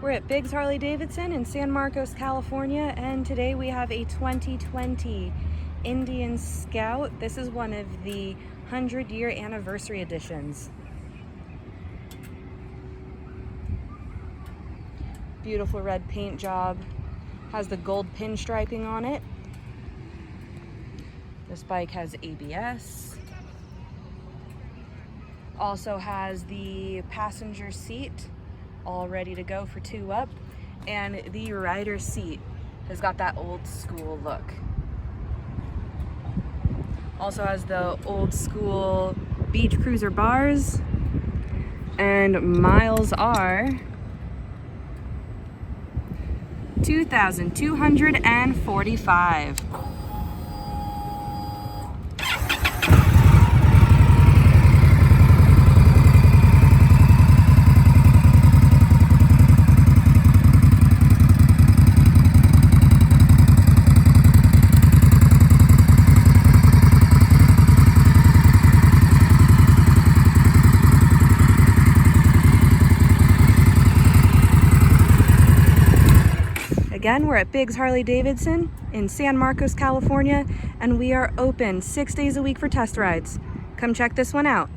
We're at Biggs Harley Davidson in San Marcos, California, and today we have a 2020 Indian Scout. This is one of the 100-year anniversary editions. Beautiful red paint job. Has the gold pinstriping on it. This bike has ABS. Also has the passenger seat all ready to go for 2 up, and the rider's seat has got that old school look. Also has the old school beach cruiser bars, and miles are 2,245. Again, we're at Biggs Harley Davidson in San Marcos, California, and we are open 6 days a week for test rides. Come check this one out.